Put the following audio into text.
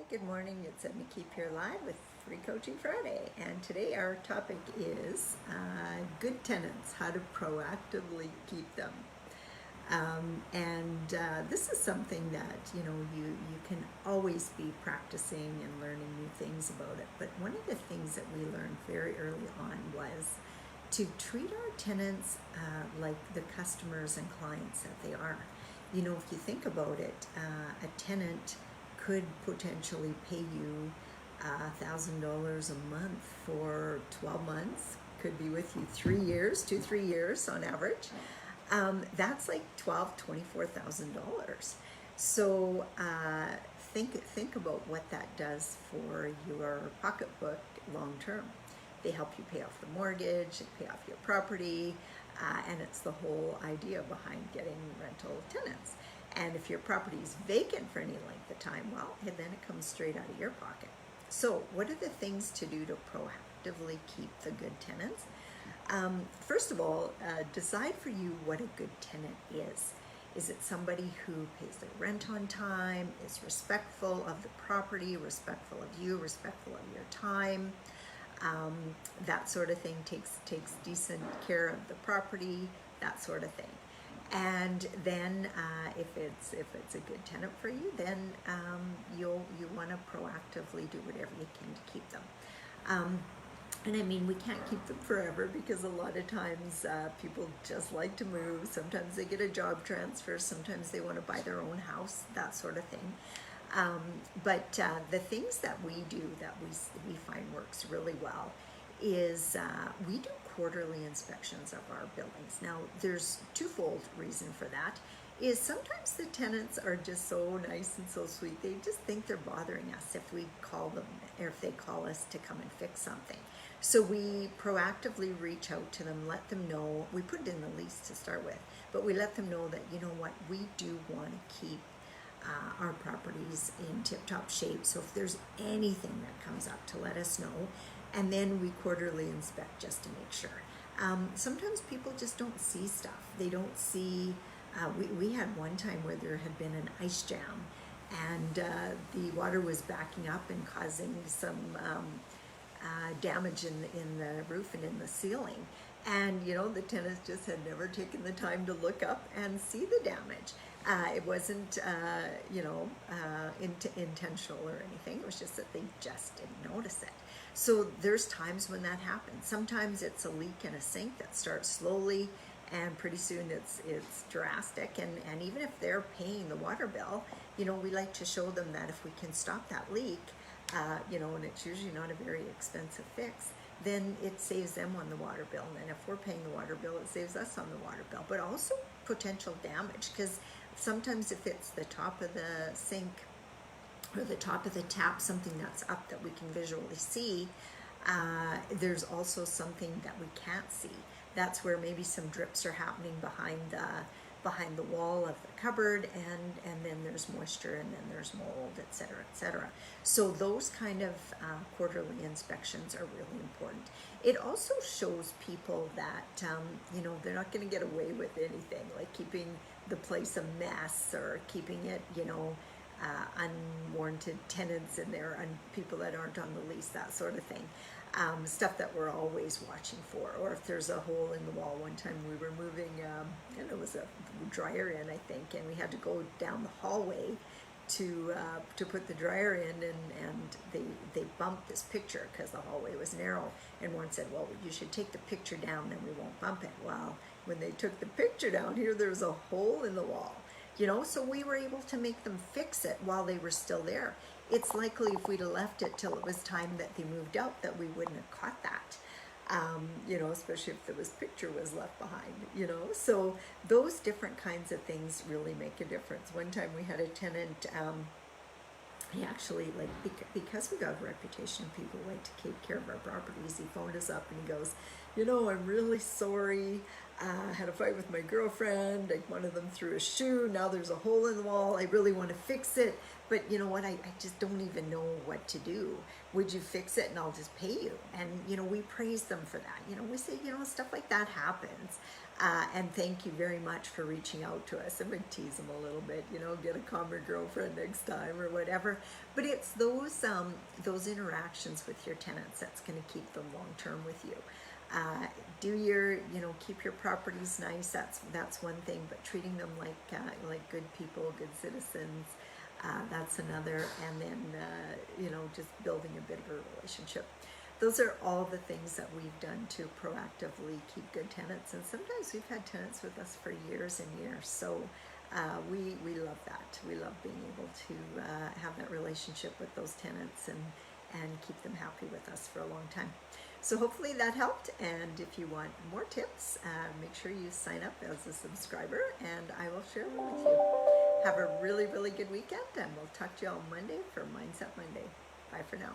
good morning. It's Edna Keep here live with Free Coaching Friday, and today our topic is good tenants, how to proactively keep them. This is something that you can always be practicing and learning new things about it. But one of the things that we learned very early on was to treat our tenants like the customers and clients that they are. If you think about it, a tenant could potentially pay you $1,000 a month for 12 months, could be with you 3 years, 2-3 years on average. That's like $24,000. So think about what that does for your pocketbook long term. They help you pay off the mortgage, they pay off your property, and it's the whole idea behind getting rental tenants. And if your property is vacant for any length of time, well, then it comes straight out of your pocket. So what are the things to do to proactively keep the good tenants? First of all, decide for you what a good tenant is. Is it somebody who pays their rent on time, is respectful of the property, respectful of you, respectful of your time? That sort of thing, takes decent care of the property, that sort of thing. And then if it's a good tenant for you, then you want to proactively do whatever you can to keep them. And I mean, we can't keep them forever because a lot of times people just like to move. Sometimes they get a job transfer, sometimes they want to buy their own house, that sort of thing. But the things that we do that we find works really well is we do quarterly inspections of our buildings. Now, there's twofold reason for that. Is sometimes the tenants are just so nice and so sweet, they just think they're bothering us if we call them, or if they call us to come and fix something. So we proactively reach out to them, let them know, we put it in the lease to start with, but we let them know that, you know what, we do want to keep our properties in tip-top shape. So if there's anything that comes up, to let us know. And then we quarterly inspect just to make sure. Sometimes people just don't see stuff. They don't see, we had one time where there had been an ice jam and the water was backing up and causing some damage in the roof and in the ceiling. And the tenants just had never taken the time to look up and see the damage. It wasn't, intentional or anything. It was just that they just didn't notice it. So there's times when that happens. Sometimes it's a leak in a sink that starts slowly, and pretty soon it's drastic. And even if they're paying the water bill, we like to show them that if we can stop that leak, and it's usually not a very expensive fix, then it saves them on the water bill. And if we're paying the water bill, it saves us on the water bill. But also potential damage, because sometimes if it's the top of the sink or the top of the tap, something that's up that we can visually see, there's also something that we can't see. That's where maybe some drips are happening behind the wall of the cupboard, and then there's moisture, and then there's mold, etc., etc. So those kind of quarterly inspections are really important. It also shows people that they're not going to get away with anything, like keeping the place a mess or keeping it unwarranted tenants in there and people that aren't on the lease, that sort of thing. Stuff that we're always watching for. Or if there's a hole in the wall. One time we were moving, and it was a dryer in, I think, and we had to go down the hallway to put the dryer in, and they bumped this picture because the hallway was narrow, and one said, well, you should take the picture down, then we won't bump it. Well, when they took the picture down, here there's a hole in the wall. So we were able to make them fix it while they were still there. It's likely if we'd have left it till it was time that they moved out that we wouldn't have caught that, especially if the picture was left behind, So those different kinds of things really make a difference. One time we had a tenant, he actually, because we got a reputation of people who like to take care of our properties, he phoned us up and he goes, I'm really sorry. had a fight with my girlfriend. Like one of them threw a shoe. Now there's a hole in the wall. I really want to fix it. But you know what? I just don't even know what to do. Would you fix it and I'll just pay you? And, you know, we praise them for that. You know, we say, you know, stuff like that happens. And thank you very much for reaching out to us. And we tease them a little bit, you know, get a calmer girlfriend next time or whatever. But it's those interactions with your tenants that's going to keep them long term with you. Keep your properties nice. That's one thing. But treating them like good people, good citizens, that's another. And then just building a bit of a relationship. Those are all the things that we've done to proactively keep good tenants. And sometimes we've had tenants with us for years and years. So we love that. We love being able to have that relationship with those tenants and keep them happy with us for a long time. So hopefully that helped. And if you want more tips, make sure you sign up as a subscriber and I will share them with you. Have a really, really good weekend and we'll talk to you on Monday for Mindset Monday. Bye for now.